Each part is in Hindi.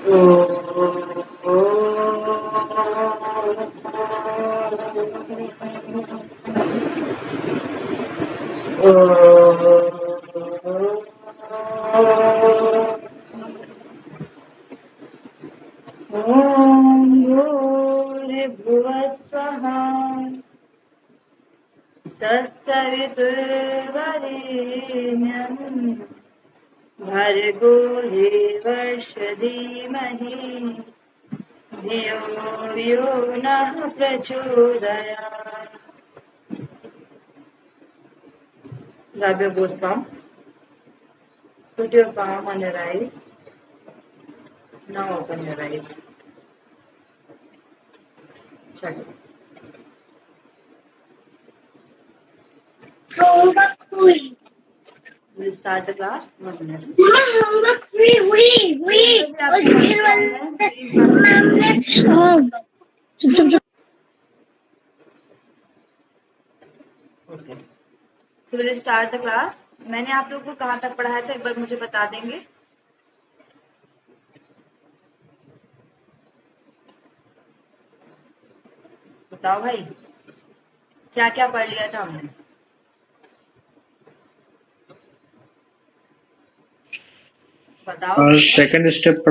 भूर्भुवः स्वः तत्सवितुर्वरेण्यं भर्गो देवस्य धीमहि धियो यो नः प्रचोदयात्. Grab your both palm. Put your palm on your eyes. Now open your eyes. Chalo. We'll start the class. 1 minute. Okay. So we'll start the class. मैंने आप लोगों को कहाँ तक पढ़ाया था एक बार मुझे बता देंगे. बताओ भाई क्या क्या पढ़ लिया था हमने. बताओ. सेकंड स्टेप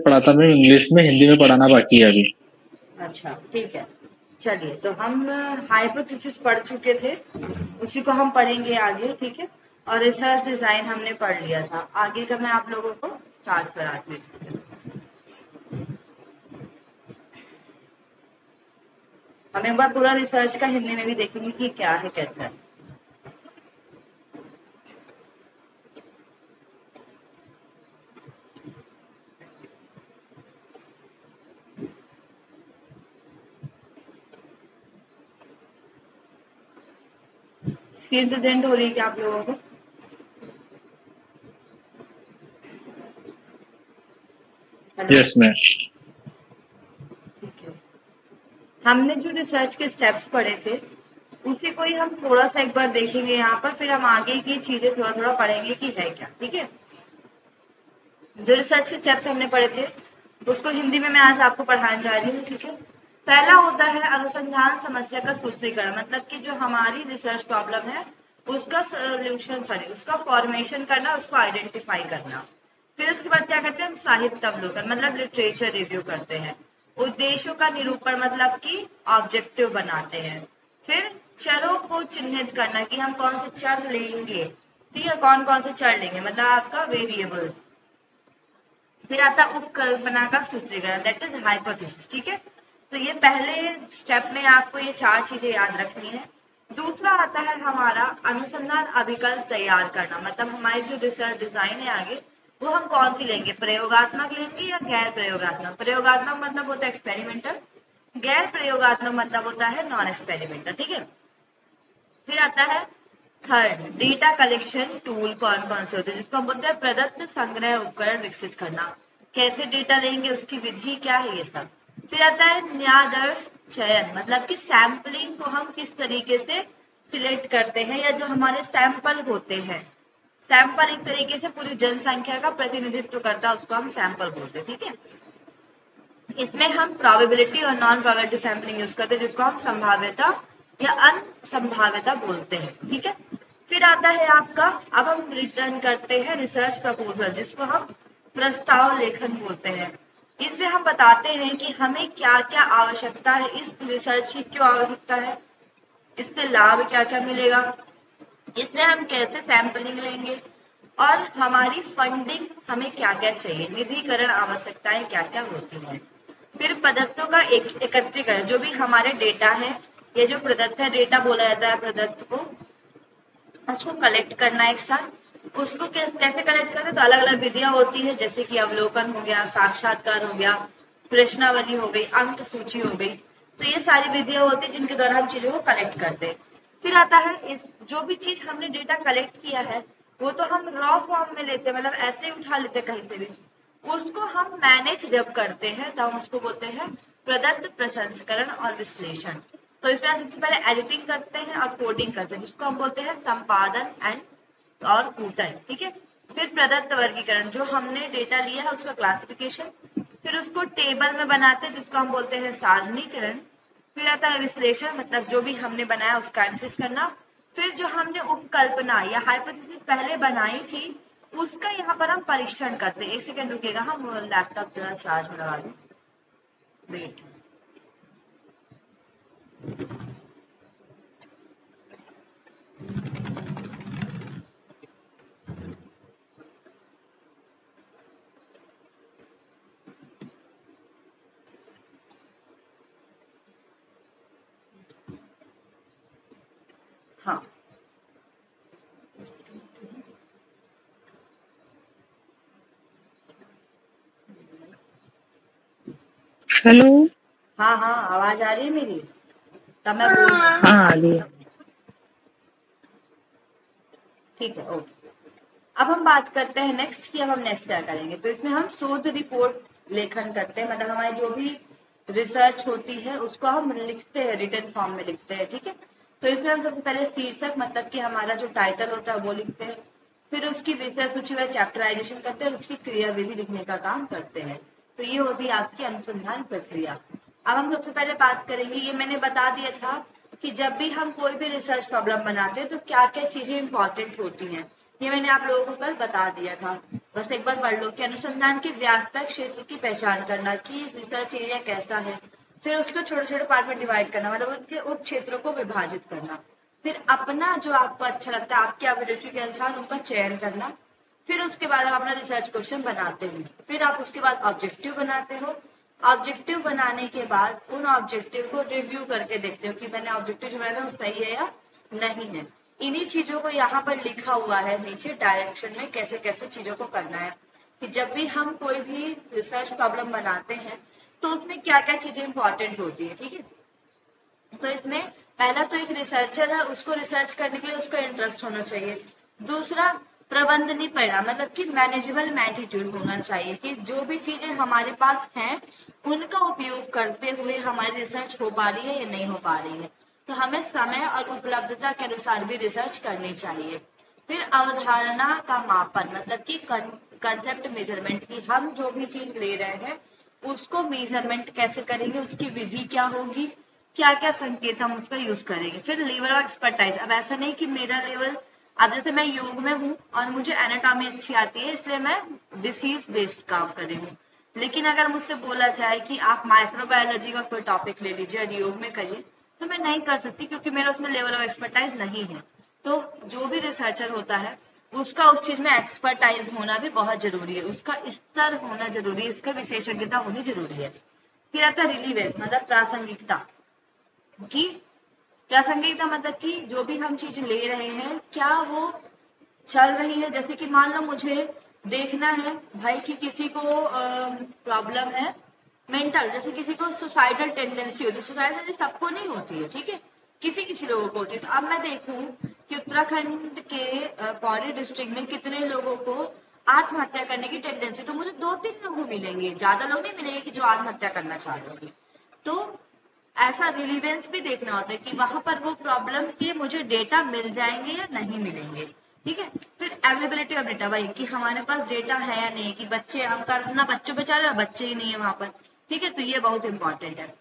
पढ़ा था मैं इंग्लिश में, हिंदी में पढ़ाना बाकी है अभी. अच्छा ठीक है. चलिए तो हम हाइपोथेसिस पढ़ चुके थे, उसी को हम पढ़ेंगे आगे. ठीक है. और रिसर्च डिजाइन हमने पढ़ लिया था. आगे का मैं आप लोगों को स्टार्ट कराती हूँ. हम एक बार पूरा रिसर्च का हिंदी में भी देखेंगे कि क्या है कैसा है. स्क्रीन प्रेजेंट हो रही है क्या आप लोगों को? Yes ma'am. हमने जो रिसर्च के स्टेप्स पढ़े थे उसी को ही हम थोड़ा सा एक बार देखेंगे यहाँ पर, फिर हम आगे की चीजें थोड़ा थोड़ा पढ़ेंगे कि है क्या. ठीक है. जो रिसर्च के स्टेप्स हमने पढ़े थे उसको हिंदी में मैं आज आपको पढ़ाने जा रही हूँ. ठीक है. पहला होता है अनुसंधान समस्या का सूत्रीकरण, मतलब कि जो हमारी रिसर्च प्रॉब्लम है उसका सोल्यूशन, उसका फॉर्मेशन करना, उसको आइडेंटिफाई करना. फिर उसके बाद क्या करते हैं हम साहित्य अवलोकन, मतलब लिटरेचर रिव्यू करते हैं. उद्देश्यों का निरूपण, मतलब कि ऑब्जेक्टिव बनाते हैं. फिर चरों को चिन्हित करना कि हम कौन से चर लेंगे. ठीक है. कौन कौन से चर लेंगे, मतलब आपका वेरिएबल्स. फिर आता उपकल्पना का सूत्रीकरण, दैट इज हाइपोथेसिस. ठीक है. तो ये पहले स्टेप में आपको ये 4 चीजें याद रखनी है. दूसरा आता है हमारा अनुसंधान अभिकल्प तैयार करना, मतलब हमारी जो रिसर्च डिजाइन है आगे वो हम कौन सी लेंगे, प्रयोगात्मक लेंगे या गैर प्रयोगात्मक. प्रयोगात्मक मतलब होता है एक्सपेरिमेंटल, गैर प्रयोगात्मक मतलब होता है नॉन एक्सपेरिमेंटल. ठीक है. फिर आता है थर्ड, डेटा कलेक्शन टूल कौन कौन से होते हैं, जिसको हम बोलते हैं प्रदत्त संग्रह उपकरण विकसित करना. कैसे डेटा लेंगे, उसकी विधि क्या है, ये सब. फिर आता है न्यायादर्श चयन, मतलब कि सैंपलिंग को हम किस तरीके से सिलेक्ट करते हैं, या जो हमारे सैंपल होते हैं. सैंपल एक तरीके से पूरी जनसंख्या का प्रतिनिधित्व करता है, उसको हम सैंपल बोलते हैं. ठीक है. इसमें हम प्रोबेबिलिटी और नॉन प्रोबेबिलिटी सैंपलिंग यूज करते हैं, जिसको हम संभाव्यता या अनसंभाव्यता बोलते हैं. ठीक है. फिर आता है आपका, अब हम रिटर्न करते हैं रिसर्च प्रपोजल, जिसको हम प्रस्ताव लेखन बोलते हैं. इसमें हम बताते हैं कि हमें क्या क्या आवश्यकता है, इस रिसर्च की क्यों आवश्यकता है, इससे लाभ क्या क्या मिलेगा, इसमें हम कैसे सैंपलिंग लेंगे, और हमारी फंडिंग हमें क्या क्या चाहिए, निधिकरण आवश्यकताएं क्या क्या होती हैं. फिर प्रदत्तों का एकत्रीकरण, जो भी हमारे डेटा है, ये जो प्रदत्त है, डेटा बोला जाता है प्रदत्त को, उसको कलेक्ट करना एक साथ. उसको कैसे कलेक्ट करते हैं, तो अलग अलग विधियां होती है, जैसे कि अवलोकन हो गया, साक्षात्कार हो गया, प्रश्नावली हो गई, अंक सूची हो गई. तो ये सारी विधियां होती है जिनके द्वारा हम चीजों को कलेक्ट करते हैं. फिर आता है इस जो भी चीज हमने डेटा कलेक्ट किया है वो तो हम रॉ फॉर्म में लेते हैं, मतलब ऐसे ही उठा लेते हैं कहीं से भी. उसको हम मैनेज जब करते हैं तब हम उसको बोलते हैं प्रदत्त प्रसंस्करण और विश्लेषण. तो इसमें हम सबसे पहले एडिटिंग करते हैं और कोडिंग करते हैं, जिसको हम बोलते हैं संपादन एंड और कूटन. ठीक है. फिर प्रदत्त वर्गीकरण, जो हमने डेटा लिया है उसका क्लासिफिकेशन, फिर उसको टेबल में बनाते हैं जिसको हम बोलते हैं सारणीकरण, फिर आता है विश्लेषण, मतलब जो भी हमने बनाया उसका एनालिसिस करना, फिर जो हमने उपकल्पना या हाइपोथेसिस पहले बनाई थी उसका यहाँ पर हम परीक्षण करते हैं। एक सेकंड रुकेगा, हम लैपटॉप जरा चार्ज में लगा लूं, वेट। हाँ, हेलो। हाँ हाँ, आवाज आ रही है मेरी? तब मैं बोल रही हूँ। हाँ आ रही है। ठीक है, ओके। अब हम बात करते हैं नेक्स्ट कि अब हम नेक्स्ट क्या करेंगे। तो इसमें हम शोध रिपोर्ट लेखन करते हैं, मतलब हमारी जो भी रिसर्च होती है उसको हम लिखते हैं, रिटन फॉर्म में लिखते हैं, ठीक है। तो इसमें हम सबसे पहले शीर्षक, मतलब कि हमारा जो टाइटल होता है वो लिखते हैं, फिर उसकी विषय सूची व चैप्टराइजेशन करते हैं और उसकी क्रियाविधि लिखने का काम करते हैं। तो ये होती है आपकी अनुसंधान प्रक्रिया। अब हम सबसे पहले बात करेंगे, ये मैंने बता दिया था कि जब भी हम कोई भी रिसर्च प्रॉब्लम बनाते हैं तो क्या क्या चीजें इंपॉर्टेंट होती हैं, ये मैंने आप लोगों को कल बता दिया था। बस एक बार पढ़ लो कि अनुसंधान के व्यापक क्षेत्र की पहचान करना कि रिसर्च एरिया कैसा है, फिर उसको छोटे छोटे पार्ट में डिवाइड करना, मतलब उनके उप क्षेत्रों को विभाजित करना, फिर अपना जो आपको अच्छा लगता है आपके अभिरुचि के अनुसार उनका चयन करना, फिर उसके बाद आप अपना रिसर्च क्वेश्चन बनाते हैं, फिर आप उसके बाद ऑब्जेक्टिव बनाते हो, ऑब्जेक्टिव बनाने के बाद उन ऑब्जेक्टिव को रिव्यू करके देखते हो कि मैंने ऑब्जेक्टिव जो बनाया वो सही है या नहीं है। इन्हीं चीजों को यहाँ पर लिखा हुआ है नीचे डायरेक्शन में कैसे कैसे चीजों को करना है, कि जब भी हम कोई भी रिसर्च प्रॉब्लम बनाते हैं तो उसमें क्या क्या चीजें इंपॉर्टेंट होती है, ठीक है। तो इसमें पहला तो एक रिसर्चर है, उसको रिसर्च करने के लिए उसको इंटरेस्ट होना चाहिए। दूसरा प्रबंधनीय परिणाम, मतलब कि मैनेजेबल मैग्नीट्यूड होना चाहिए, कि जो भी चीजें हमारे पास हैं उनका उपयोग करते हुए हमारी रिसर्च हो पा रही है या नहीं हो पा रही है। तो हमें समय और उपलब्धता के अनुसार भी रिसर्च करनी चाहिए। फिर अवधारणा का मापन, मतलब कि कंसेप्ट मेजरमेंट, की हम जो भी चीज ले रहे हैं उसको मेजरमेंट कैसे करेंगे, उसकी विधि क्या होगी, क्या क्या संकेत हम उसका यूज करेंगे। फिर लेवल ऑफ एक्सपर्टाइज, अब ऐसा नहीं कि मेरा लेवल, अब जैसे मैं योग में हूँ और मुझे एनाटॉमी अच्छी आती है इसलिए मैं डिसीज बेस्ड काम कर रही हूँ, लेकिन अगर मुझसे बोला जाए कि आप माइक्रोबायोलॉजी का कोई टॉपिक ले लीजिए और योग में करिए, तो मैं नहीं कर सकती क्योंकि मेरा उसमें लेवल ऑफ एक्सपर्टाइज नहीं है। तो जो भी रिसर्चर होता है उसका उस चीज में एक्सपर्टाइज होना भी बहुत जरूरी है, उसका स्तर होना जरूरी है, इसका विशेषज्ञता होनी जरूरी है। फिर आता है रिलीवेंस, मतलब प्रासंगिकता, कि प्रासंगिकता मतलब कि जो भी हम चीज ले रहे हैं क्या वो चल रही है। जैसे कि मान लो मुझे देखना है भाई कि किसी को प्रॉब्लम है मेंटल, जैसे किसी को सुसाइडल टेंडेंसी होती है, सुसाइडल सबको नहीं होती है, ठीक है, किसी किसी लोगों को होती है। तो अब मैं देखूं कि उत्तराखंड के पौड़ी डिस्ट्रिक्ट में कितने लोगों को आत्महत्या करने की टेंडेंसी, तो मुझे 2-3 लोग मिलेंगे, ज्यादा लोग नहीं मिलेंगे कि जो आत्महत्या करना चाह रहे होंगे। तो ऐसा रिलीवेंस भी देखना होता है कि वहां पर वो प्रॉब्लम के मुझे डेटा मिल जाएंगे या नहीं मिलेंगे, ठीक है। फिर अवेलेबिलिटी ऑफ डेटा, भाई कि हमारे पास डेटा है या नहीं, कि बच्चे हम करना बच्चों पे चल रहे हैं, बच्चे ही नहीं है वहां पर, ठीक है, तो ये बहुत इंपॉर्टेंट है।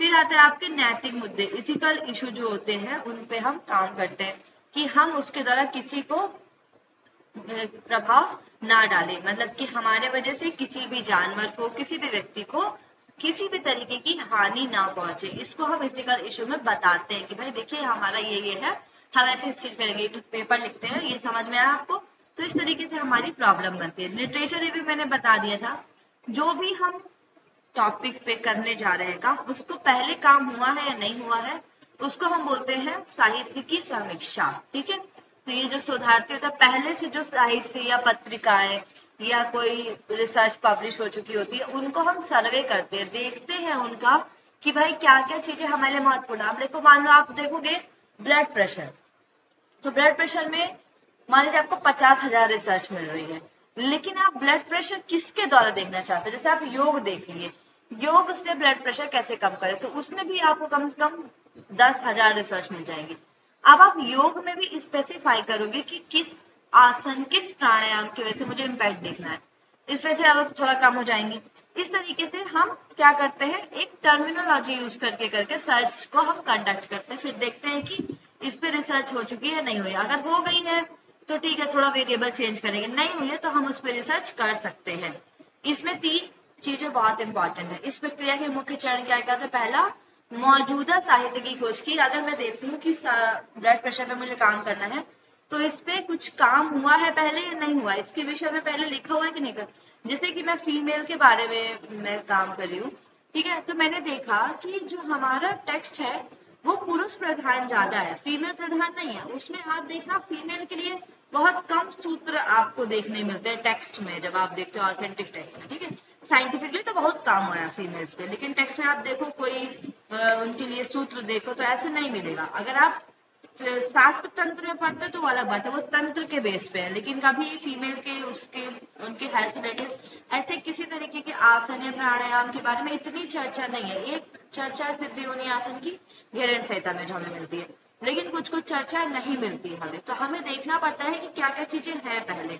फिर आते हैं आपके नैतिक मुद्दे, इथिकल इशू जो होते हैं उन पे हम काम करते हैं कि हम उसके द्वारा किसी को प्रभाव ना डाले, मतलब कि हमारे वजह से किसी भी जानवर को, किसी भी व्यक्ति को किसी भी तरीके की हानि ना पहुंचे, इसको हम इथिकल इशू में बताते हैं कि भाई देखिए हमारा ये है, हम ऐसी चीज करेंगे, एक पेपर लिखते हैं, ये समझ में आया आपको। तो इस तरीके से हमारी प्रॉब्लम बनती है। लिटरेचर रिव्यू मैंने बता दिया था, जो भी हम टॉपिक पे करने जा रहे हैं काम, उसको पहले काम हुआ है या नहीं हुआ है उसको हम बोलते हैं साहित्य की समीक्षा, ठीक है। तो ये जो शोधार्थी होता है पहले से जो साहित्य या पत्रिकाएं या कोई रिसर्च पब्लिश हो चुकी होती है उनको हम सर्वे करते हैं, देखते हैं उनका कि भाई क्या क्या चीजें हमारे लिए महत्वपूर्ण है। अब देखो, मान लो आप देखोगे ब्लड प्रेशर, तो ब्लड प्रेशर में मान लीजिए आपको 50,000 रिसर्च मिल रही है, लेकिन आप ब्लड प्रेशर किसके द्वारा देखना चाहते हैं। जैसे आप योग देख लीजिए, योग से ब्लड प्रेशर कैसे कम करें, तो उसमें भी आपको कम से कम 10,000 रिसर्च मिल जाएंगी। अब आप योग में भी स्पेसिफाई करोगे कि किस आसन किस प्राणायाम की वजह से मुझे इम्पैक्ट देखना है, इस वजह से आप थोड़ा कम हो जाएंगे। इस तरीके से हम क्या करते हैं, एक टर्मिनोलॉजी यूज करके सर्च को हम कंडक्ट करते हैं, फिर देखते हैं कि इस पे रिसर्च हो चुकी है नहीं हुई। अगर हो गई है तो ठीक है, थोड़ा वेरिएबल चेंज करेंगे, नहीं हुई है तो हम उस पर रिसर्च कर सकते हैं। इसमें 3 चीजें बहुत इंपॉर्टेंट है। इस प्रक्रिया के मुख्य चरण क्या क्या था, पहला मौजूदा साहित्य की खोज की। अगर मैं देखूं कि ब्लड प्रेशर पे मुझे काम करना है तो इस पे कुछ काम हुआ है पहले या नहीं हुआ, इसके विषय में पहले लिखा हुआ है कि नहीं कर। जैसे कि मैं फीमेल के बारे में मैं काम कर रही हूँ, ठीक है, तो मैंने देखा कि जो हमारा टेक्स्ट है वो पुरुष प्रधान ज्यादा है, फीमेल प्रधान नहीं है। उसमें आप देखना फीमेल के लिए बहुत कम सूत्र आपको देखने मिलते हैं टेक्स्ट में, जब आप देखते हो ऑथेंटिक टेक्स्ट में, ठीक है। साइंटिफिकली तो बहुत काम आया फीमेल्स पे, लेकिन टेक्स्ट में आप देखो कोई उनके लिए सूत्र देखो तो ऐसे नहीं मिलेगा। अगर आप शाक्त तंत्र में पढ़ते तो अलग बात है, वो तंत्र के बेस पे है, लेकिन कभी फीमेल के उसके उनके हेल्थ रिलेटेड ऐसे किसी तरीके के आसन या प्राणायाम के बारे में इतनी चर्चा नहीं है। एक चर्चा सिद्धि योनि आसन की घेरन संहिता में जो हमें मिलती है, लेकिन कुछ कुछ चर्चा नहीं मिलती है हमें, तो हमें देखना पड़ता है कि क्या क्या चीजें हैं पहले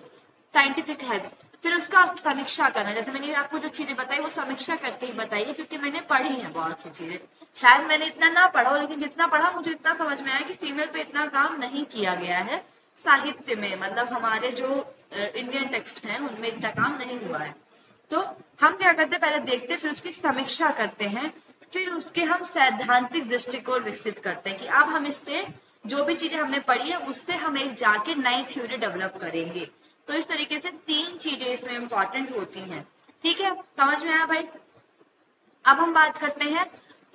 साइंटिफिक है, फिर उसका समीक्षा करना। जैसे मैंने आपको जो चीजें बताई वो समीक्षा करके ही बताइए, क्योंकि मैंने पढ़ी है बहुत सी चीजें, शायद मैंने इतना ना पढ़ा हो, लेकिन जितना पढ़ा मुझे इतना समझ में आया कि फीमेल पे इतना काम नहीं किया गया है साहित्य में, मतलब हमारे जो इंडियन टेक्स्ट हैं उनमें इतना काम नहीं हुआ है। तो हम क्या करते हैं, पहले देखते हैं, फिर उसकी समीक्षा करते हैं, फिर उसके हम सैद्धांतिक दृष्टिकोण विकसित करते हैं कि अब हम इससे जो भी चीजें हमने पढ़ी है उससे हम एक जाके नई थ्योरी डेवलप करेंगे। तो इस तरीके से 3 चीजें इसमें इंपॉर्टेंट होती हैं, ठीक है, समझ में आया भाई। अब हम बात करते हैं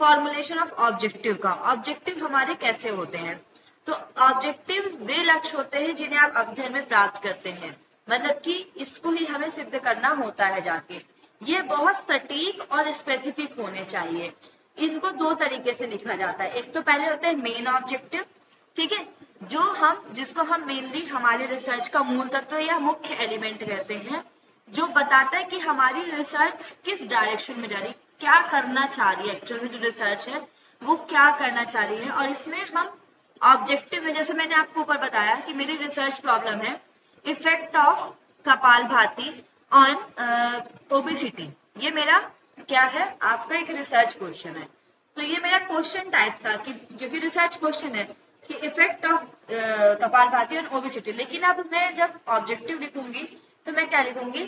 फॉर्मुलेशन ऑफ ऑब्जेक्टिव का। ऑब्जेक्टिव हमारे कैसे होते हैं, तो ऑब्जेक्टिव वे लक्ष्य होते हैं जिन्हें आप अध्ययन में प्राप्त करते हैं, मतलब कि इसको ही हमें सिद्ध करना होता है जाके। ये बहुत सटीक और स्पेसिफिक होने चाहिए। इनको 2 तरीके से लिखा जाता है, एक तो पहले होता है मेन ऑब्जेक्टिव, ठीक है, जो हम जिसको हम मेनली हमारे रिसर्च का मूल तत्व या मुख्य एलिमेंट कहते हैं, जो बताता है कि हमारी रिसर्च किस डायरेक्शन में जा रही है, क्या करना चाह रही है, एक्चुअल में जो रिसर्च है वो क्या करना चाह रही है। और इसमें हम ऑब्जेक्टिव में, जैसे मैंने आपको ऊपर बताया कि मेरी रिसर्च प्रॉब्लम है effect of kapalbhati on obesity, ये मेरा क्या है, आपका एक रिसर्च क्वेश्चन है। तो ये मेरा क्वेश्चन टाइप था कि जो कि रिसर्च क्वेश्चन है कि effect of kapalbhati on obesity, लेकिन अब मैं जब ऑब्जेक्टिव लिखूंगी तो मैं क्या लिखूंगी,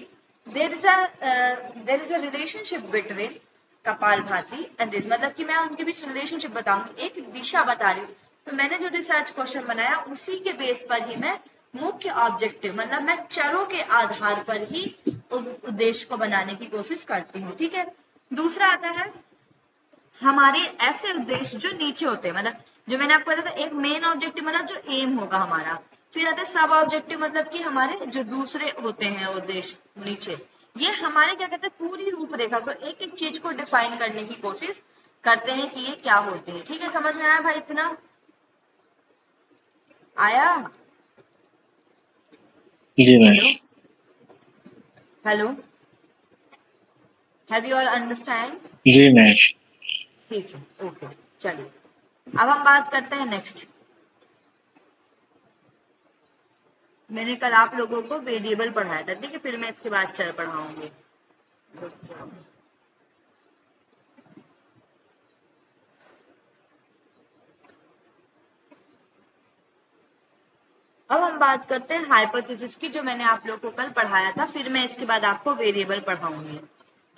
there is a relationship between kapalbhati and this, मतलब कि मैं उनके बीच रिलेशनशिप बताऊंगी, एक दिशा बता रही हूँ। तो मैंने जो रिसर्च क्वेश्चन बनाया उसी के बेस पर ही मैं मुख्य ऑब्जेक्टिव, मतलब मैं चरों के आधार पर ही उद्देश्य को बनाने की कोशिश करती हूँ, ठीक है। दूसरा आता है हमारे ऐसे उद्देश्य जो नीचे होते हैं, मतलब जो मैंने आपको बताया था, एक मेन ऑब्जेक्टिव मतलब जो एम होगा हमारा, फिर आते हैं सब ऑब्जेक्टिव मतलब कि हमारे जो दूसरे होते हैं उद्देश्य नीचे। ये हमारे क्या कहते हैं, पूरी रूपरेखा को एक एक चीज को डिफाइन करने की कोशिश करते हैं कि ये क्या होते हैं, ठीक है। समझ में आया भाई, इतना आया? जी ma'am. Hello, have you all understand? जी मैम। ठीक है, ओके, चलिए अब हम बात करते हैं नेक्स्ट। मैंने कल आप लोगों को वेरिएबल पढ़ाया था, ठीक है, फिर मैं इसके बाद चर पढ़ाऊंगी। अब हम बात करते हैं हाइपोथेसिस की, जो मैंने आप लोगों को कल पढ़ाया था, फिर मैं इसके बाद आपको वेरिएबल पढ़ाऊंगी,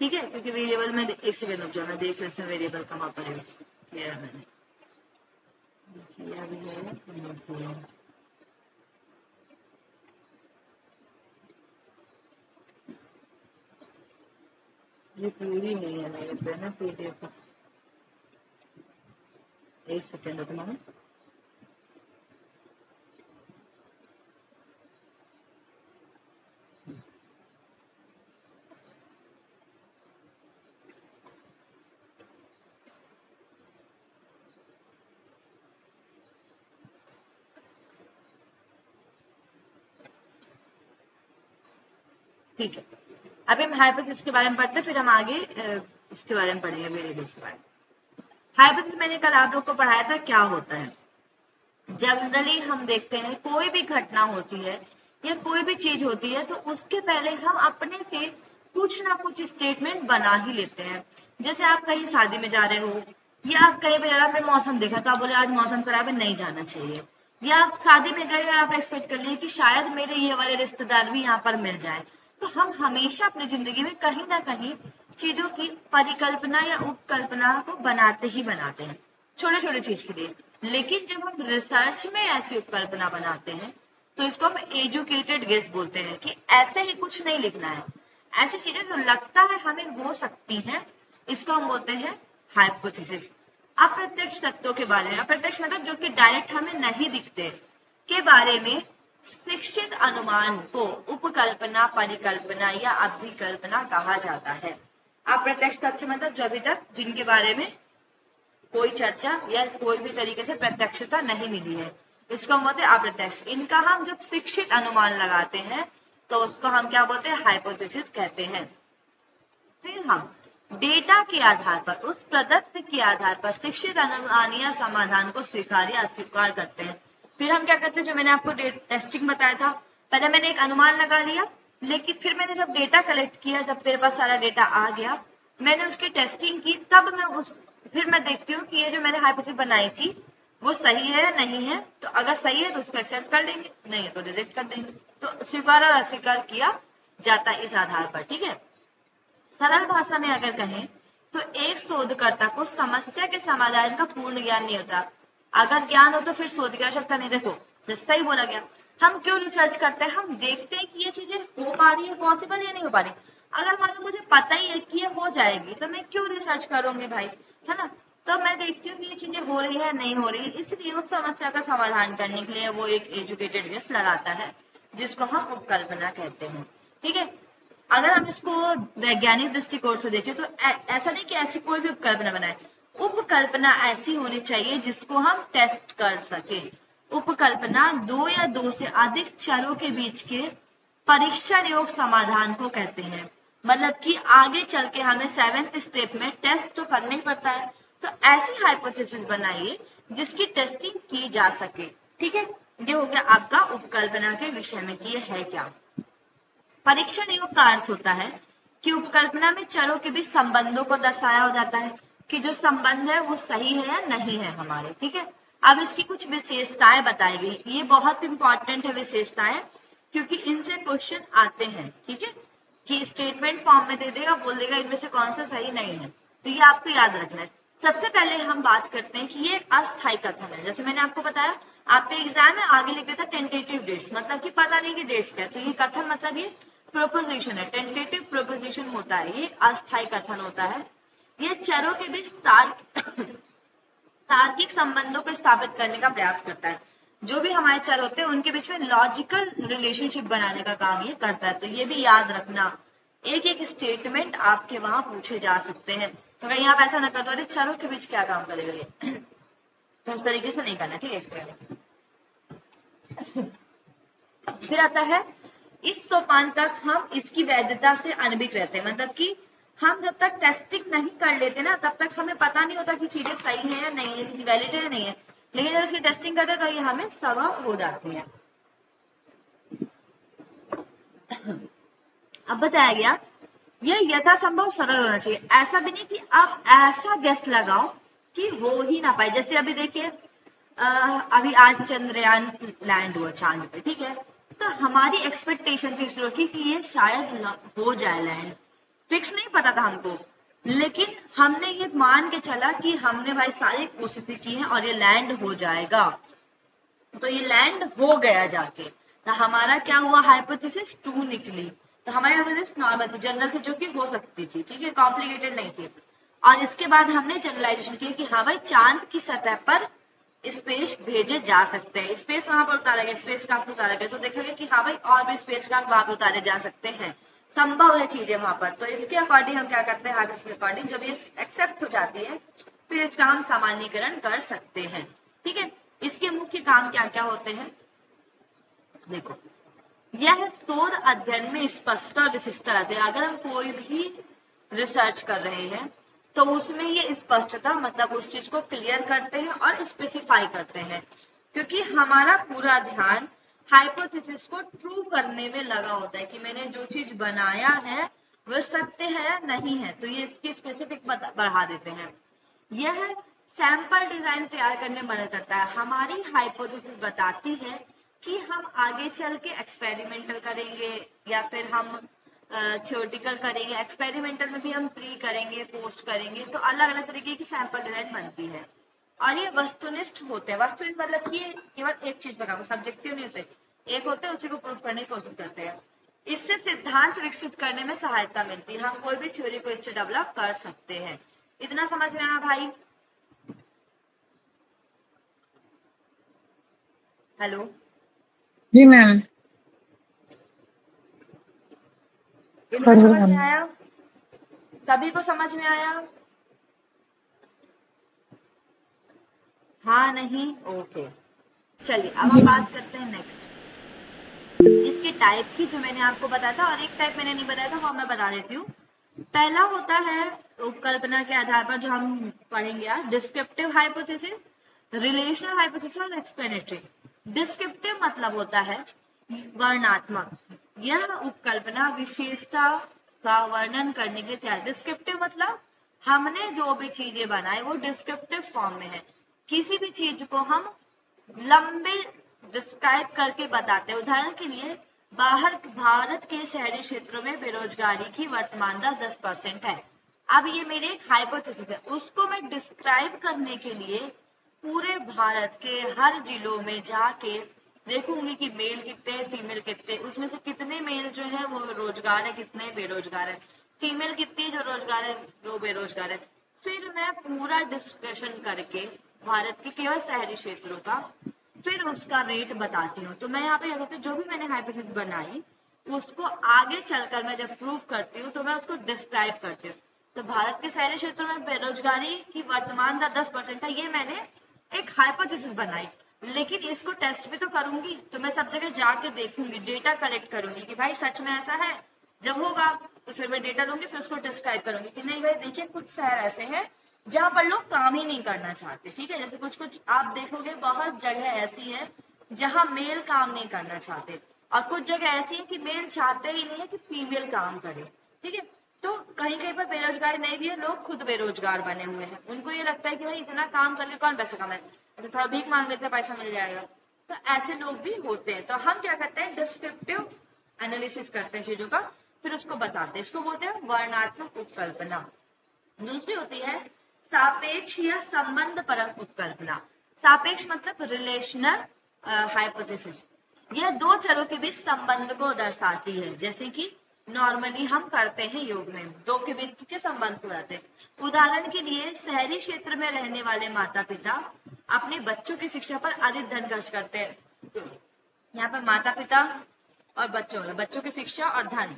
ठीक है, क्योंकि वेरिएबल में एक सेकंड रुक जाओ, मैं देख इसमें वेरिएबल कहाँ पर है, किया मैंने, किया भी है। ये पूरी नहीं है मेरे पे ना पीडीएफ, एक सेकंड रुकना। ठीक है, अभी हम हाइपोथेसिस के बारे में पढ़ते हैं, फिर हम आगे इसके बारे में पढ़ेंगे, वेरिएबल्स के बारे में। हाइपोथेसिस मैंने कल आप लोग को पढ़ाया था क्या होता है। जनरली हम देखते हैं कोई भी घटना होती है या कोई भी चीज होती है तो उसके पहले हम अपने से कुछ ना कुछ स्टेटमेंट बना ही लेते हैं। जैसे आप कहीं शादी में जा रहे हो या आप कहीं पे जा रहे हो, आपने मौसम देखा तो आप बोले आज मौसम खराब है, नहीं जाना चाहिए। या आप शादी में गए और आप एक्सपेक्ट कर लिए कि शायद मेरे ये वाले रिश्तेदार भी यहाँ पर मिल जाए। तो हम हमेशा अपनी जिंदगी में कहीं ना कहीं चीजों की परिकल्पना या उपकल्पना को बनाते ही बनाते हैं, छोटे छोटे चीज के लिए। लेकिन जब हम रिसर्च में ऐसी उपकल्पना बनाते हैं तो इसको हम एजुकेटेड गेस बोलते हैं, कि ऐसे ही कुछ नहीं लिखना है, ऐसी चीजें जो लगता है हमें हो सकती हैं, इसको हम बोलते हैं हाइपोथेसिस। अप्रत्यक्ष तत्वों के बारे में, अप्रत्यक्ष मतलब जो कि डायरेक्ट हमें नहीं दिखते, के बारे में शिक्षित अनुमान को उपकल्पना, परिकल्पना या अभिकल्पना कहा जाता है। अप्रत्यक्ष तथ्य मतलब जो अभी तक जिनके बारे में कोई चर्चा या कोई भी तरीके से प्रत्यक्षता नहीं मिली है, इसको हम बोलते हैं अप्रत्यक्ष। इनका हम जब शिक्षित अनुमान लगाते हैं तो उसको हम क्या बोलते हैं, हाइपोथेसिस कहते हैं। फिर हम डेटा के आधार पर, उस प्रदत्त के आधार पर शिक्षित अनुमान या समाधान को स्वीकार या अस्वीकार करते हैं। फिर हम क्या करते हैं, जो मैंने आपको टेस्टिंग बताया था, पहले मैंने एक अनुमान लगा लिया, लेकिन फिर मैंने जब डेटा कलेक्ट किया, जब मेरे पास सारा डेटा आ गया, मैंने उसकी टेस्टिंग की, तब फिर मैं देखती हूँ कि ये जो मैंने हाइपोथेसिस बनाई थी वो सही है या नहीं है। तो अगर सही है तो उसको एक्सेप्ट कर लेंगे, नहीं है तो रिजेक्ट कर देंगे। तो स्वीकार और अस्वीकार किया जाता है इस आधार पर, ठीक है। सरल भाषा में अगर कहें तो एक शोधकर्ता को समस्या के समाधान का पूर्ण ज्ञान नहीं होता। अगर ज्ञान हो तो फिर शोध की आवश्यकता नहीं। देखो सही बोला गया। हम क्यों रिसर्च करते हैं, हम देखते हैं कि ये चीजें हो पा रही है, पॉसिबल या नहीं हो पा रही। अगर मान लो मुझे पता ही है कि ये हो जाएगी तो मैं क्यों रिसर्च करूंगी भाई, है ना। तो मैं देखती हूँ कि ये चीजें हो रही है नहीं हो रही, इसलिए उस समस्या का समाधान करने के लिए वो एक एजुकेटेड गेस लगाता है, जिसको हम उपकल्पना कहते हैं, ठीक है। अगर हम इसको वैज्ञानिक दृष्टिकोण से देखें तो ऐसा नहीं कि ऐसी कोई भी उपकल्पना बनाए। उपकल्पना ऐसी होनी चाहिए जिसको हम टेस्ट कर सके। उपकल्पना दो या दो से अधिक चरों के बीच के परीक्षण योग समाधान को कहते हैं। मतलब कि आगे चल के हमें 7th स्टेप में टेस्ट तो करना ही पड़ता है, तो ऐसी हाइपोथेसिस बनाइए जिसकी टेस्टिंग की जा सके, ठीक है। ये हो गया आपका उपकल्पना के विषय में कि ये है क्या। परीक्षण योग का अर्थ होता है कि उपकल्पना में चरों के बीच संबंधों को दर्शाया हो जाता है कि जो संबंध है वो सही है या नहीं है हमारे, ठीक है। अब इसकी कुछ विशेषताएं बताई गई, ये बहुत इंपॉर्टेंट है विशेषताएं, क्योंकि इनसे क्वेश्चन आते हैं, ठीक है। कि स्टेटमेंट फॉर्म में दे देगा, बोल देगा इनमें से कौन सा सही नहीं है, तो ये आपको याद रखना है। सबसे पहले हम बात करते हैं कि ये अस्थायी कथन है। जैसे मैंने आपको बताया, आपके एग्जाम में आगे लिख देता टेंटेटिव डेट्स, मतलब कि पता नहीं कि डेट्स क्या है, तो ये कथन मतलब ये प्रोपोजिशन है, टेंटेटिव प्रोपोजिशन होता है, ये अस्थायी कथन होता है। ये चरों के बीच तार्किक संबंधों को स्थापित करने का प्रयास करता है। जो भी हमारे चर होते हैं उनके बीच में लॉजिकल रिलेशनशिप बनाने का काम ये करता है। तो ये भी याद रखना, एक एक स्टेटमेंट आपके वहां पूछे जा सकते हैं, तो कहीं आप ऐसा ना कर दो अरे चरों के बीच क्या काम करेगा ये तो उस तरीके से नहीं करना, ठीक है। एक्सपेरिमेंट फिर आता है, इस सोपान तक हम इसकी वैधता से अनभिज्ञ रहते हैं। मतलब कि हम जब तक टेस्टिंग नहीं कर लेते ना, तब तक हमें पता नहीं होता कि चीजें सही है या नहीं है, वैलिड है या नहीं है। लेकिन जब इसकी टेस्टिंग करते हैं तो ये हमें सबक हो जाती है। अब बताया गया यह यथासंभव सरल होना चाहिए। ऐसा भी नहीं कि आप ऐसा गेस लगाओ कि हो ही ना पाए। जैसे अभी देखिए, अभी आज चंद्रयान लैंड हुआ चांद पे, ठीक है। तो हमारी एक्सपेक्टेशन थी इसरो की कि ये शायद हो जाए लैंड, फिक्स नहीं पता था हमको, लेकिन हमने ये मान के चला कि हमने भाई सारी कोशिशें की हैं और ये लैंड हो जाएगा। तो ये लैंड हो गया जाके, तो हमारा क्या हुआ, हाइपोथेसिस 2 निकली। तो हमारी हाइपोथेसिस नॉर्मल थी, जनरल थी, जो कि हो सकती थी, ठीक है, कॉम्प्लिकेटेड नहीं थी। और इसके बाद हमने जनरलाइजेशन किया कि हाँ भाई चांद की सतह पर स्पेस भेजे जा सकते हैं, स्पेस वहां पर उतारा गया, स्पेस क्राफ्ट उतारा गया, तो देखा गया कि हाँ भाई और भी स्पेस क्राफ्ट वहां पर उतारे जा सकते हैं, संभव है चीजें वहां पर। तो इसके अकॉर्डिंग हम क्या करते हैं, हाइपोथेसिस के अकॉर्डिंग जब ये एक्सेप्ट हो जाती है फिर इसका हम सामान्यीकरण कर सकते हैं, ठीक है। इसके मुख्य काम क्या क्या होते हैं, देखो, यह शोध अध्ययन में स्पष्टता और विशिष्टता रहती है। अगर हम कोई भी रिसर्च कर रहे हैं तो उसमें ये स्पष्टता मतलब उस चीज को क्लियर करते हैं और स्पेसिफाई करते हैं, क्योंकि हमारा पूरा ध्यान हाइपोथेसिस को ट्रू करने में लगा होता है कि मैंने जो चीज बनाया है वह सत्य है या नहीं है, तो ये इसकी स्पेसिफिक बढ़ा देते हैं। यह सैंपल डिजाइन तैयार करने में मदद करता है। हमारी हाइपोथेसिस बताती है कि हम आगे चल के एक्सपेरिमेंटल करेंगे या फिर हम थ्योरेटिकल करेंगे। एक्सपेरिमेंटल में भी हम प्री करेंगे, पोस्ट करेंगे, तो अलग अलग तरीके की सैंपल डिजाइन बनती है। और ये वस्तुनिष्ठ होते हैं। वस्तुनिष्ठ मतलब कि केवल एक चीज पर सब्जेक्टिव नहीं होते, एक होते हैं उसी को प्रूफ करने की कोशिश करते हैं। इससे सिद्धांत विकसित करने में सहायता मिलती है। हम कोई भी थ्योरी को इससे डेवलप कर सकते हैं। इतना समझ में आया भाई? हेलो जी मैम। इतना समझ में आया? सभी को समझ में आया? हाँ नहीं? ओके, चलिए अब हम बात करते हैं नेक्स्ट इसके टाइप की, जो मैंने आपको बताया था, और एक टाइप मैंने नहीं बताया था, वो मैं बता देती हूँ। पहला होता है उपकल्पना के आधार पर, जो हम पढ़ेंगे आज, डिस्क्रिप्टिव हाइपोथेसिस, रिलेशनल हाइपोथेसिस और एक्सप्लेनेटरी। डिस्क्रिप्टिव मतलब होता है वर्णनात्मक। यह उपकल्पना विशेषता का वर्णन करने के लिए तैयार। डिस्क्रिप्टिव मतलब हमने जो भी चीजें बनाई वो डिस्क्रिप्टिव फॉर्म में है। किसी भी चीज को हम लंबे डिस्क्राइब करके बताते हैं। उदाहरण के लिए, बाहर भारत के शहरी क्षेत्रों में बेरोजगारी की वर्तमान दर 10% है। अब ये मेरी एक हाइपोथेसिस है, उसको मैं डिस्क्राइब करने के लिए पूरे भारत के हर जिलों में जाके देखूंगी कि मेल कितने हैं, फीमेल कितने, उसमें से कितने मेल जो है वो रोजगार है, कितने बेरोजगार है, फीमेल कितनी जो रोजगार है, वो बेरोजगार है। फिर मैं पूरा डिस्कशन करके भारत के केवल शहरी क्षेत्रों का फिर उसका रेट बताती हूँ। तो मैं यहाँ पे क्या करती हूँ, जो भी मैंने हाइपोथेसिस बनाई उसको आगे चलकर मैं जब प्रूव करती हूँ तो मैं उसको डिस्क्राइब करती हूँ। तो भारत के शहरी क्षेत्रों में बेरोजगारी की वर्तमान दर 10% है, ये मैंने एक हाइपोथेसिस बनाई। लेकिन इसको टेस्ट भी तो करूंगी, तो मैं सब जगह जाके देखूंगी, डेटा कलेक्ट करूंगी कि भाई सच में ऐसा है। जब होगा तो फिर मैं डेटा लूंगी, फिर उसको डिस्क्राइब करूंगी कि नहीं भाई देखिए कुछ शहर ऐसे हैं जहां पर लोग काम ही नहीं करना चाहते। ठीक है, जैसे कुछ कुछ आप देखोगे बहुत जगह ऐसी है जहां मेल काम नहीं करना चाहते, और कुछ जगह ऐसी है कि मेल चाहते ही नहीं है कि फीमेल काम करे। ठीक है, तो कहीं कहीं पर बेरोजगारी नहीं भी है, लोग खुद बेरोजगार बने हुए हैं। उनको ये लगता है कि भाई इतना काम करके कौन पैसा कमाए, तो थोड़ा भीख मांग लेते हैं, पैसा मिल जाएगा। तो ऐसे लोग भी होते हैं। तो हम क्या करते हैं, डिस्क्रिप्टिव एनालिसिस करते हैं चीजों का, फिर उसको बताते हैं। इसको बोलते हैं वर्णनात्मक उपकल्पना। दूसरी होती है सापेक्ष या संबंध परक उपकल्पना। सापेक्ष मतलब रिलेशनल हाइपोथेसिस। यह दो चरों के बीच संबंध को दर्शाती है, जैसे कि नॉर्मली हम करते हैं योग में, दो के बीच के संबंध को बताते हैं। उदाहरण के लिए, शहरी क्षेत्र में रहने वाले माता पिता अपने बच्चों की शिक्षा पर अधिक धन खर्च करते हैं। यहाँ पर माता पिता और बच्चों की शिक्षा और धन,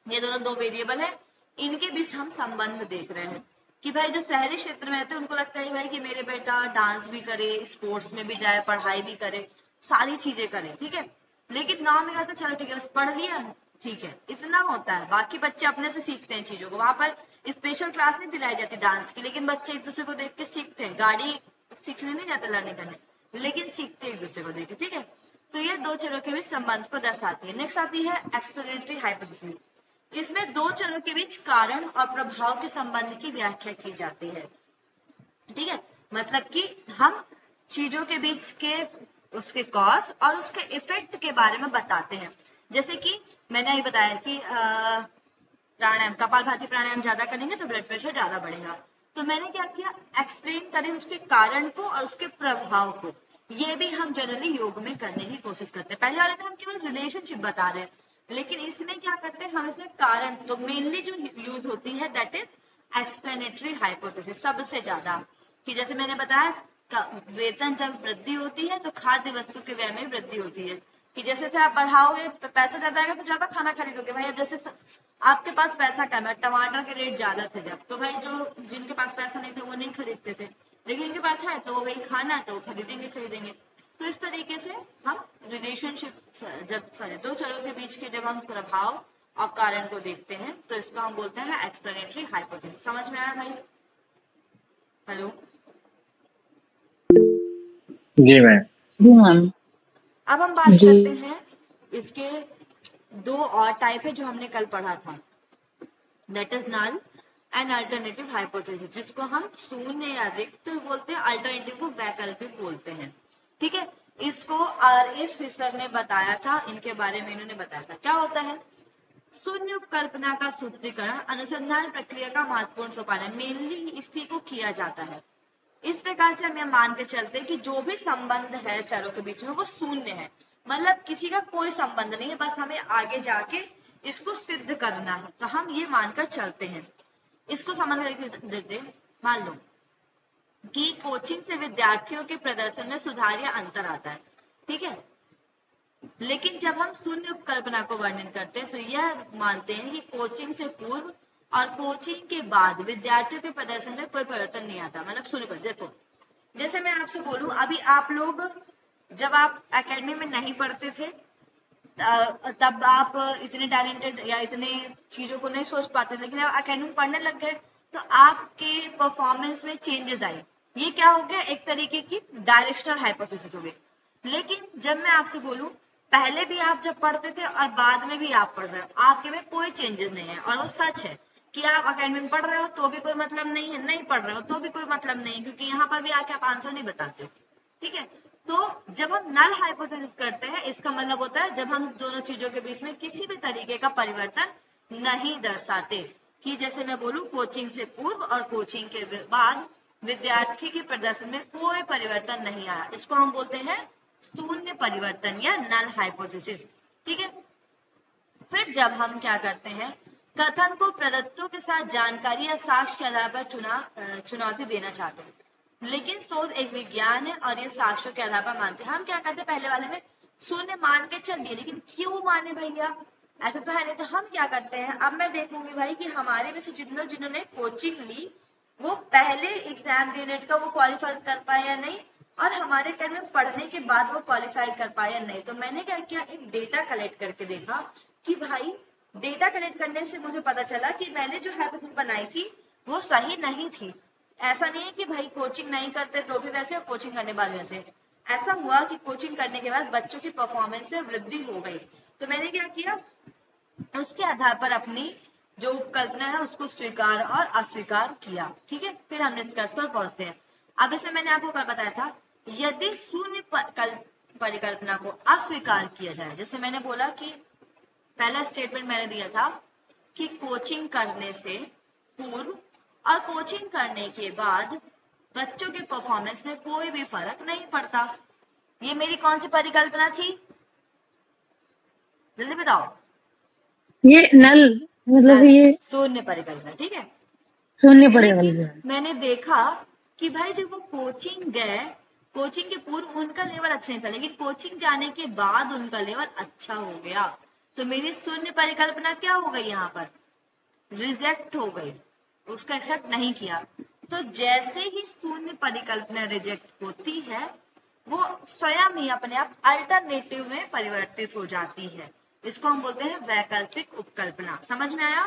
ये दोनों दो वेरिएबल है, इनके बीच हम संबंध देख रहे हैं कि भाई जो शहरी क्षेत्र में रहते हैं उनको लगता है भाई कि मेरे बेटा डांस भी करे, स्पोर्ट्स में भी जाए, पढ़ाई भी करे, सारी चीजें करे। ठीक है, लेकिन गांव में कहते चलो ठीक है बस पढ़ लिया, ठीक है, इतना होता है। बाकी बच्चे अपने से सीखते हैं चीजों को। वहां पर स्पेशल क्लास नहीं दिलाई जाती डांस की, लेकिन बच्चे एक दूसरे को देख के सीखते हैं। गाड़ी सीखने नहीं जाते लर्निंग करने, लेकिन सीखते एक दूसरे को देख के। ठीक है, तो ये दो चरों के बीच संबंध को दर्शाती है। नेक्स्ट आती है एक्सप्लेनेटरी हाइपोथेसिस। इसमें दो चरों के बीच कारण और प्रभाव के संबंध की व्याख्या की जाती है। ठीक है, मतलब कि हम चीजों के बीच के उसके कॉज और उसके इफेक्ट के बारे में बताते हैं। जैसे कि मैंने ये बताया कि प्राणायाम, कपालभाति प्राणायाम ज्यादा करेंगे तो ब्लड प्रेशर ज्यादा बढ़ेगा। तो मैंने क्या किया, एक्सप्लेन करें उसके कारण को और उसके प्रभाव को। ये भी हम जनरली योग में करने की कोशिश करते हैं। पहले वाले में हम केवल रिलेशनशिप बता रहे हैं, लेकिन इसमें क्या करते हैं हम, इसमें कारण, तो मेनली जो यूज होती है दैट इज एक्सप्लेनेटरी हाइपोथेसिस सबसे ज्यादा। कि जैसे मैंने बताया वेतन जब वृद्धि होती है तो खाद्य वस्तु के व्यय में वृद्धि होती है। कि जैसे जैसे आप बढ़ाओगे पैसा ज्यादा आएगा तो ज्यादा खाना खरीदोगे। भाई अब जैसे आपके पास पैसा कम है, टमाटर के रेट ज्यादा थे जब, तो भाई जो जिनके पास पैसा नहीं था वो नहीं खरीदते थे, लेकिन इनके पास है तो वो भाई खाना है तो वो खरीदेंगे। तो इस तरीके से हम रिलेशनशिप, दो चरों के बीच के जब हम प्रभाव और कारण को देखते हैं तो इसको हम बोलते हैं एक्सप्लेनेटरी हाइपोथेसिस। समझ में आया भाई? हेलो जी मैम। जी मैम। अब हम बात जी। करते हैं इसके दो और टाइप है जो हमने कल पढ़ा था, that is null and alternative hypothesis, जिसको हम शून्य या रिक्त बोलते हैं, अल्टरनेटिव को वैकल्पिक बोलते हैं। ठीक है, इसको R.A. फिशर ने बताया था, इनके बारे में इन्होंने बताया था। क्या होता है? शून्य कल्पना का सूत्रीकरण अनुसंधान प्रक्रिया का महत्वपूर्ण सोपान है, मेनली इसी को किया जाता है। इस प्रकार से हम यह मान के चलते हैं कि जो भी संबंध है चरों के बीच में वो शून्य है, मतलब किसी का कोई संबंध नहीं है, बस हमें आगे जाके इसको सिद्ध करना है, तो हम ये मानकर चलते हैं। इसको समझ देते, मान लो कि कोचिंग से विद्यार्थियों के प्रदर्शन में सुधार या अंतर आता है, ठीक है, लेकिन जब हम शून्य उपकल्पना को वर्णन करते हैं तो यह मानते हैं कि कोचिंग से पूर्व और कोचिंग के बाद विद्यार्थियों के प्रदर्शन में कोई परिवर्तन नहीं आता, मतलब शून्य पर। देखो, जैसे मैं आपसे बोलूं, अभी आप लोग जब आप एकेडमी में नहीं पढ़ते थे तब आप इतने टैलेंटेड या इतने चीजों को नहीं सोच पाते, लेकिन आप एकेडमी में पढ़ने लग गए तो आपके परफॉर्मेंस में चेंजेस आए। ये क्या हो गया? एक तरीके की डायरेक्शनल हाइपोथेसिस हो गई। लेकिन जब मैं आपसे बोलूं, पहले भी आप जब पढ़ते थे और बाद में भी आप पढ़ रहे हो, आपके में कोई चेंजेस नहीं है, और वो सच है कि आप एकेडमी में पढ़ रहे हो तो भी कोई मतलब नहीं है, नहीं पढ़ रहे हो तो भी कोई मतलब नहीं है, क्योंकि यहाँ पर भी आके आप आंसर नहीं बताते। ठीक है, तो जब हम नल हाइपोथेसिस करते हैं, इसका मतलब होता है जब हम दोनों चीजों के बीच में किसी भी तरीके का परिवर्तन नहीं दर्शाते, कि जैसे मैं बोलूं कोचिंग से पूर्व और कोचिंग के बाद विद्यार्थी के प्रदर्शन में कोई परिवर्तन नहीं आया, इसको हम बोलते हैं शून्य परिवर्तन या नल हाइपोथेसिस। ठीक है, फिर जब हम क्या करते हैं, कथन को प्रदत्तों के साथ जानकारी या साक्ष्य के आधार पर चुनौती देना चाहते हैं, लेकिन शोध एक विज्ञान है और ये साक्ष्यों के आधार पर मानते हैं। हम क्या करते हैं, पहले वाले में शून्य मान के चल दिए, लेकिन क्यों माने भैया, ऐसा तो है नहीं। तो हम क्या करते हैं, अब मैं देखूंगी भाई कि हमारे में से जिन्होंने कोचिंग ली वो पहले एग्जाम यूनिट का वो क्वालिफाई कर पाए या नहीं, और हमारे घर में पढ़ने के बाद वो क्वालिफाई कर पाए या नहीं। तो मैंने क्या किया, एक डेटा कलेक्ट करके देखा कि भाई, डेटा कलेक्ट करने से मुझे पता चला कि मैंने जो हाइपोथेसिस बनाई थी वो सही नहीं थी। ऐसा नहीं है कि भाई कोचिंग नहीं करते तो भी वैसे और कोचिंग करने बाद वैसे, ऐसा हुआ कि कोचिंग करने के बाद बच्चों की परफॉर्मेंस में वृद्धि हो गई। तो मैंने क्या किया, उसके आधार पर अपनी जो कल्पना है उसको स्वीकार और अस्वीकार किया। ठीक है, फिर हम निष्कर्ष पर पहुंचते हैं। अब इसमें मैंने आपको कल बताया था, यदि शून्य परिकल्पना को अस्वीकार किया जाए, जैसे मैंने बोला कि पहला स्टेटमेंट मैंने दिया था कि कोचिंग करने से पूर्व और कोचिंग करने के बाद बच्चों के परफॉर्मेंस में कोई भी फर्क नहीं पड़ता। ये मेरी कौन सी परिकल्पना थी, जल्दी बताओ। ये नल मतलब ये शून्य परिकल्पना। ठीक है, शून्य लेकिन परिकल्पना। मैंने देखा कि भाई जब वो कोचिंग गए, कोचिंग के पूर्व उनका लेवल अच्छा नहीं था, लेकिन कोचिंग जाने के बाद उनका लेवल अच्छा हो गया। तो मेरी शून्य परिकल्पना क्या हो गई, यहाँ पर रिजेक्ट हो गई, उसका एक्सेप्ट नहीं किया। तो जैसे ही शून्य परिकल्पना रिजेक्ट होती है, वो स्वयं ही अपने आप अल्टरनेटिव में परिवर्तित हो जाती है। इसको हम बोलते हैं वैकल्पिक उपकल्पना। समझ में आया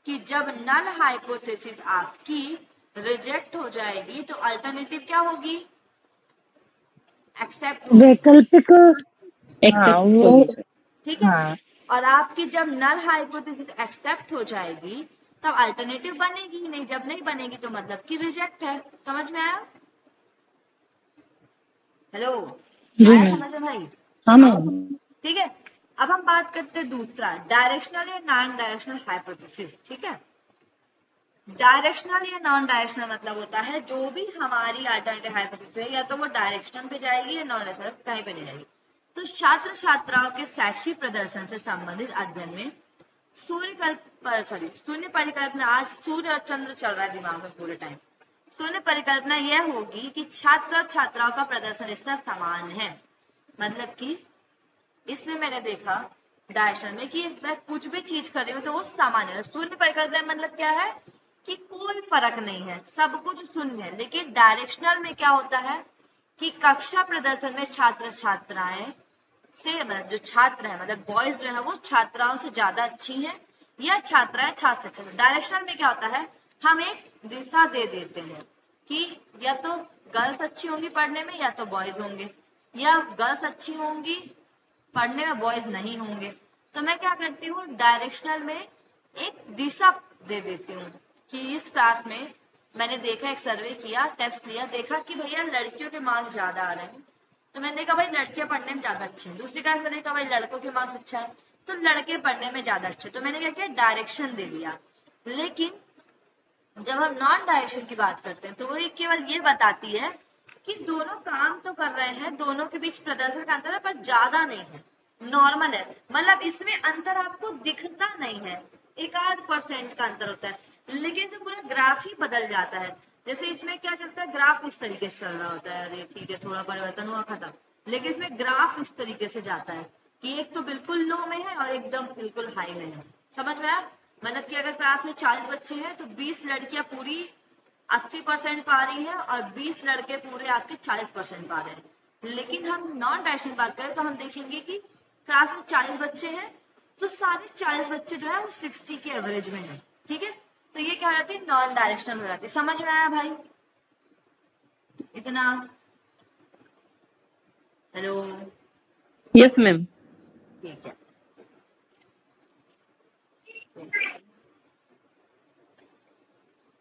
कि जब नल हाइपोथेसिस आपकी रिजेक्ट हो जाएगी तो अल्टरनेटिव क्या होगी, एक्सेप्ट होगी। वैकल्पिक। हाँ, वो ठीक है, हाँ। और आपकी जब नल हाइपोथेसिस एक्सेप्ट हो जाएगी तब अल्टरनेटिव बनेगी ही नहीं, जब नहीं बनेगी तो मतलब कि रिजेक्ट है। समझ में आया? हेलो, जी आया मैम। समझ में भाई? हाँ मैम। ठीक है, अब हम बात करते हैं दूसरा, डायरेक्शनल या नॉन डायरेक्शनल हाइपोथेसिस। ठीक है, डायरेक्शनल या नॉन डायरेक्शनल मतलब होता है जो भी हमारी अल्टरनेटिव हाइपोथेसिस है, या तो वो डायरेक्शनल पे जाएगी या नॉन डायरेक्शनल कहीं पे नहीं जाएगी। तो छात्र छात्राओं के शैक्षिक प्रदर्शन से संबंधित अध्ययन में शून्य परिकल्पना, आज सूर्य और चंद्र चल रहा है दिमाग में पूरे टाइम। शून्य परिकल्पना यह होगी कि छात्र और छात्राओं का प्रदर्शन स्तर समान है, मतलब कि इसमें मैंने देखा डायरेक्शनल में कि मैं कुछ भी चीज कर रही हूँ तो वो सामान्य है। शून्य परिकल्पना मतलब क्या है कि कोई फर्क नहीं है, सब कुछ शून्य है। लेकिन डायरेक्शनल में क्या होता है कि कक्षा प्रदर्शन में छात्र छात्राएं से, जो छात्र है मतलब बॉयज जो है वो छात्राओं से ज्यादा अच्छी हैं, या छात्राएं छात्र से अच्छी। डायरेक्शनल में क्या होता है, हम एक दिशा दे देते हैं कि या तो गर्ल्स अच्छी होंगी पढ़ने में या तो बॉयज होंगे। या गर्ल्स अच्छी होंगी पढ़ने में, बॉयज नहीं होंगे। तो मैं क्या करती हूँ, डायरेक्शनल में एक दिशा दे देती हूँ कि इस क्लास में मैंने देखा, एक सर्वे किया, टेस्ट लिया, देखा कि भैया लड़कियों के मार्क्स ज्यादा आ रहे हैं, तो मैंने देखा भाई लड़कियां पढ़ने में ज्यादा अच्छी हैं। दूसरी क्लास में देखा भाई लड़कों के मार्क्स अच्छा है, तो लड़के पढ़ने में ज्यादा अच्छे, तो मैंने क्या किया, डायरेक्शन दे दिया। लेकिन जब हम नॉन डायरेक्शन की बात करते हैं तो वो केवल ये बताती है कि दोनों काम तो कर रहे हैं, दोनों के बीच प्रदर्शन का अंतर है पर ज्यादा नहीं है, नॉर्मल है, मतलब इसमें अंतर आपको दिखता नहीं है, 1-8% का अंतर होता है, लेकिन इसमें पूरा ग्राफ ही बदल जाता है। जैसे इसमें क्या चलता है, ग्राफ इस तरीके से चल रहा होता है, अरे ठीक है थोड़ा परिवर्तन हुआ खत्म, लेकिन इसमें ग्राफ इस तरीके से जाता है कि एक तो बिल्कुल लो में है और एकदम बिल्कुल हाई में है। समझ में आया? मतलब कि अगर क्लास में 40 बच्चे हैं तो 20 लड़कियां पूरी 80% पा रही है और 20 लड़के पूरे आपके 40% पा रहे हैं। लेकिन हम नॉन डायरेक्शन बात करें तो हम देखेंगे कि क्लास में 40 बच्चे हैं तो सारे 40 बच्चे जो है वो 60 के एवरेज में है। ठीक है, तो ये क्या रहती है, नॉन डायरेक्शनल हो जाती है। समझ में आया भाई इतना? Hello, yes ma'am. ठीक है।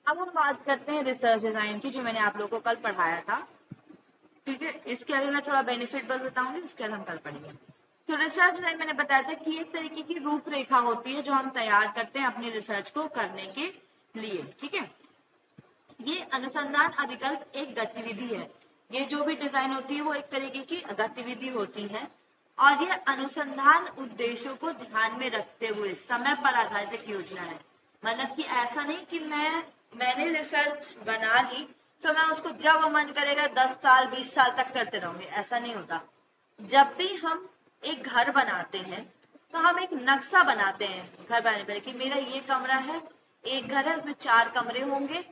अब हम बात करते हैं रिसर्च डिजाइन की, जो मैंने आप लोगों को कल पढ़ाया था। ठीक है, इसके आगे मैं थोड़ा बेनिफिट बस बताऊंगी, उसके बाद हम कल पढ़ेंगे। तो रिसर्च डिजाइन मैंने बताया था कि एक तरीके की रूपरेखा होती है जो हम तैयार करते हैं अपनी रिसर्च को करने के लिए। ठीक है, ये अनुसंधान अभिकल्प एक गतिविधि है, ये जो भी डिजाइन होती है वो एक तरीके की गतिविधि होती है और ये अनुसंधान उद्देश्यों को ध्यान में रखते हुए समय पर आधारित एक योजना है। मतलब कि ऐसा नहीं कि मैंने रिसर्च बना ली तो मैं उसको जब मन करेगा 10 साल 20 साल तक करते रहूंगी, ऐसा नहीं होता। जब भी हम एक घर बनाते हैं तो हम एक नक्शा बनाते हैं घर बनाने पहले कि मेरा ये कमरा है, एक घर है उसमें 4 कमरे होंगे,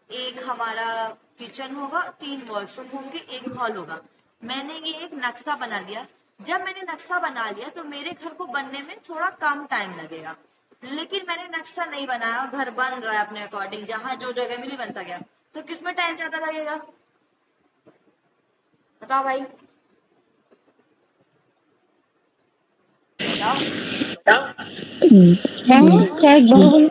एक हमारा किचन होगा, 3 वॉशरूम होंगे, एक हॉल होगा। मैंने ये एक नक्शा बना लिया। जब मैंने नक्शा बना लिया तो मेरे घर को बनने में थोड़ा कम टाइम लगेगा, लेकिन मैंने नक्शा नहीं बनाया, घर बन रहा है अपने अकॉर्डिंग, जहां जो जगह मिली बनता गया, तो किसमें टाइम ज्यादा लगेगा? बताओ भाई, बताओ। क्या एक बार बोलो?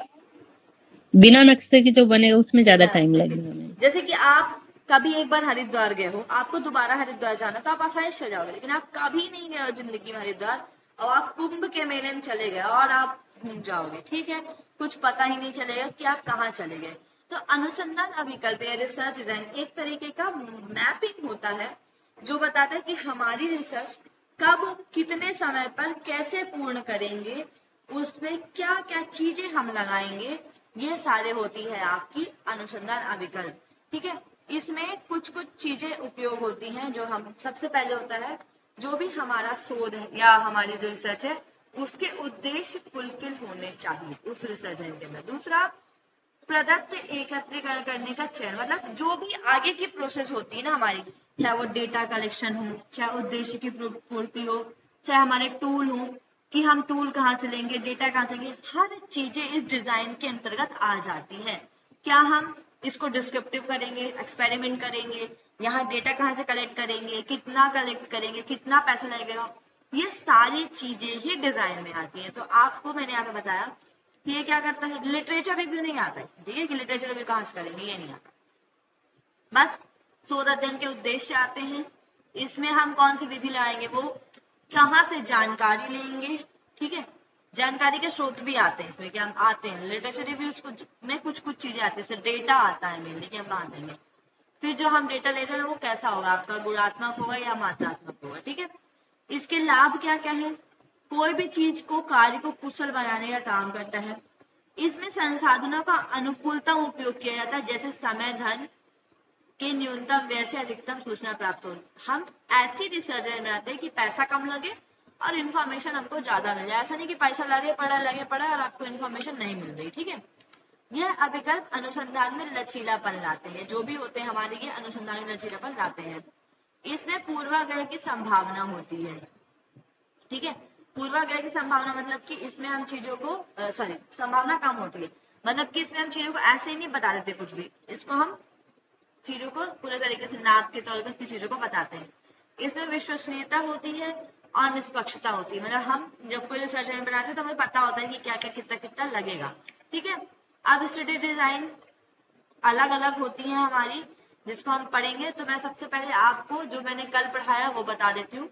बिना नक्शे के जो बनेगा उसमें ज्यादा Yes. टाइम लगेगा मैम। जैसे कि आप कभी एक बार हरिद्वार गए हो, आपको दोबारा हरिद्वार जाना तो आप आसानी से जाओगे, लेकिन आप कभी नहीं गए हो जिंदगी में हरिद्वार और आप कुंभ के मेले में चले गए और आप घूम जाओगे, ठीक है, कुछ पता ही नहीं चलेगा कि आप कहाँ चले गए। तो अनुसंधान अभिकल्प या रिसर्च डिजाइन एक तरीके का मैपिंग होता है जो बताता है कि हमारी रिसर्च कब कितने समय पर कैसे पूर्ण करेंगे, उसमें क्या क्या चीजें हम लगाएंगे, ये सारे होती है आपकी अनुसंधान अभिकल्प। ठीक है, इसमें कुछ कुछ चीजें उपयोग होती हैं जो हम, सबसे पहले होता है जो भी हमारा शोध है या हमारी जो रिसर्च है उसके उद्देश्य फुलफिल होने चाहिए उस रिसर्च के अंदर। दूसरा, प्रदत्त एकत्रीकरण करने का चयन, मतलब जो भी आगे की प्रोसेस होती है ना हमारी, चाहे वो डेटा कलेक्शन हो, चाहे उद्देश्य की पूर्ति हो, चाहे हमारे टूल हो कि हम टूल कहाँ से लेंगे, डेटा कहाँ से लेंगे, हर चीजें इस डिजाइन के अंतर्गत आ जाती है। क्या हम इसको डिस्क्रिप्टिव करेंगे, एक्सपेरिमेंट करेंगे, यहाँ डेटा कहाँ से कलेक्ट करेंगे, कितना कलेक्ट करेंगे, कितना पैसा लगेगा, ये सारी चीजें ही डिजाइन में आती है। तो आपको मैंने यहाँ पे बताया कि ये क्या करता है, लिटरेचर रिव्यू नहीं आता है, ठीक है, कि लिटरेचर रिव्यू कहाँ से करेंगे, ये नहीं आता। बस शोध अध्ययन के उद्देश्य आते हैं, इसमें हम कौन सी विधि लाएंगे, वो कहाँ से जानकारी लेंगे, ठीक है, जानकारी के स्रोत भी आते हैं इसमें, कि हम आते हैं लिटरेचर रिव्यूज में कुछ कुछ चीजें आती है, डेटा आता है मेनली कि हम कहाँ देंगे। फिर जो हम डेटा ले रहे हैं वो कैसा होगा, आपका गुणात्मक होगा या मात्रात्मक होगा, ठीक है। इसके लाभ क्या क्या है, कोई भी चीज को, कार्य को कुशल बनाने का काम करता है। इसमें संसाधनों का अनुकूलतम उपयोग किया जाता है, जैसे समय धन के न्यूनतम व्यय से अधिकतम सूचना प्राप्त हो। हम ऐसी रिसर्च बनाते हैं कि पैसा कम लगे और इन्फॉर्मेशन हमको ज्यादा मिल जाए, ऐसा नहीं कि पैसा लगे पड़ा और आपको इन्फॉर्मेशन नहीं मिल रही, ठीक है। यह अभिकल्प अनुसंधान में लचीलापन लाते हैं, जो भी होते हैं हमारे ये अनुसंधान में लचीलापन लाते हैं। इसमें पूर्वाग्रह की संभावना होती है, ठीक है। पूर्वाग्रह की संभावना मतलब कि इसमें हम चीजों को संभावना कम होती है, मतलब कि इसमें हम चीजों को ऐसे ही नहीं बता देते कुछ भी, इसको हम चीजों को पूरे तरीके से नाप के तौर पर चीजों को बताते हैं। इसमें विश्वसनीयता होती है और निष्पक्षता होती है। मतलब हम जब कोई रिसर्च में बनाते हैं तो हमें पता होता है कि क्या क्या कितना कितना लगेगा। ठीक है, अब स्टडी डिजाइन अलग अलग होती है हमारी, जिसको हम पढ़ेंगे। तो मैं सबसे पहले आपको जो मैंने कल पढ़ाया वो बता देती हूँ।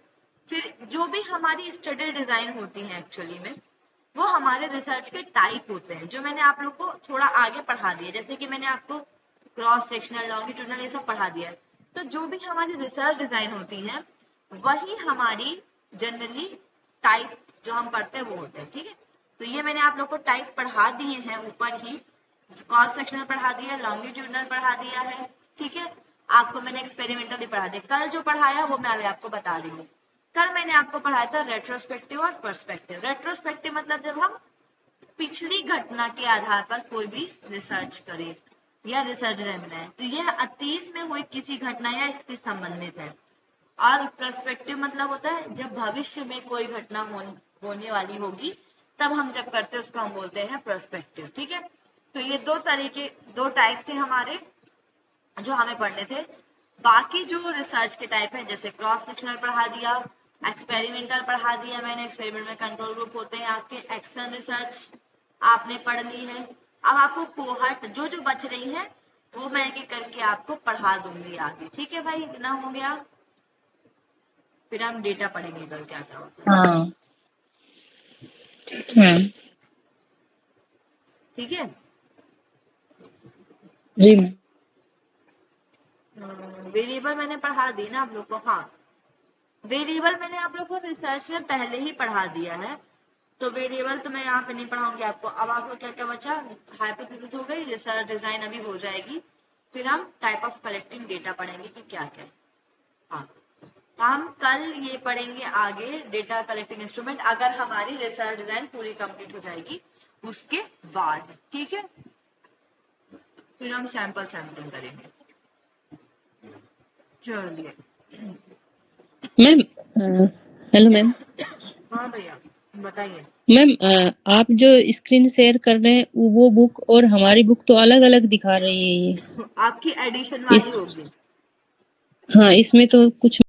फिर जो भी हमारी स्टडी डिजाइन होती है एक्चुअली में, वो हमारे रिसर्च के टाइप होते हैं, जो मैंने आप लोग को थोड़ा आगे पढ़ा दिया। जैसे कि मैंने आपको क्रॉस सेक्शनल, लॉन्गिट्यूडनल ये सब पढ़ा दिया है। तो जो भी हमारी रिसर्च डिजाइन होती है वही हमारी जनरली टाइप जो हम पढ़ते हैं वो होते हैं। ठीक है, तो ये मैंने आप लोग को टाइप पढ़ा दिए हैं ऊपर ही। क्रॉस सेक्शनल पढ़ा दिया, लॉन्गिट्यूडनल पढ़ा दिया है। ठीक है, आपको मैंने एक्सपेरिमेंटल भी पढ़ा दिया। कल जो पढ़ाया वो मैं आपको बता रही हूँ। कल मैंने आपको पढ़ाया था रेट्रोस्पेक्टिव और पर्सपेक्टिव। रेट्रोस्पेक्टिव मतलब जब हम पिछली घटना के आधार पर कोई भी रिसर्च करें या रिसर्च बनाए, तो यह अतीत में हुई किसी घटना या इससे संबंधित है। और पर्सपेक्टिव मतलब होता है जब भविष्य में कोई घटना होने वाली होगी, तब हम जब करते हैं उसको हम बोलते हैं पर्सपेक्टिव। ठीक है, तो ये दो टाइप थे हमारे जो हमें पढ़ने थे। बाकी जो रिसर्च के टाइप है, जैसे क्रॉस सेक्शनल पढ़ा दिया, एक्सपेरिमेंटल पढ़ा दिया मैंने। एक्सपेरिमेंट में कंट्रोल ग्रुप होते हैं आपके। एक्शन रिसर्च आपने पढ़ ली है। अब आपको कोहर्ट जो जो बच रही है वो मैं एक करके आपको पढ़ा दूंगी आगे। ठीक है भाई, इतना हो गया। फिर हम डेटा पढ़ेंगे कल क्या क्या होता है। हाँ मैम। ठीक है, जी मैम। वेरिएबल मैंने पढ़ा दी ना आप लोग को। हाँ, वेरिएबल मैंने आप लोग को रिसर्च में पहले ही पढ़ा दिया है, तो वेरिएबल तो मैं यहाँ पे नहीं पढ़ाऊंगी आपको। अब आपको क्या क्या बचा, हाइपोथेसिस हो गई, रिसर्च डिजाइन अभी हो जाएगी। फिर हम टाइप ऑफ कलेक्टिंग डेटा पढ़ेंगे कि क्या क्या। हाँ, हम कल ये पढ़ेंगे आगे डेटा कलेक्टिंग इंस्ट्रूमेंट, अगर हमारी रिसर्च डिजाइन पूरी कंप्लीट हो जाएगी उसके बाद। ठीक है, फिर हम सैंपलिंग करेंगे। चलिए मैम। Hello ma'am. हाँ भैया बताइए। मैम, आप जो स्क्रीन शेयर कर रहे हैं वो बुक और हमारी बुक तो अलग अलग दिखा रही है ये। आपकी एडिशन वाली इस होगी। हाँ, इसमें तो कुछ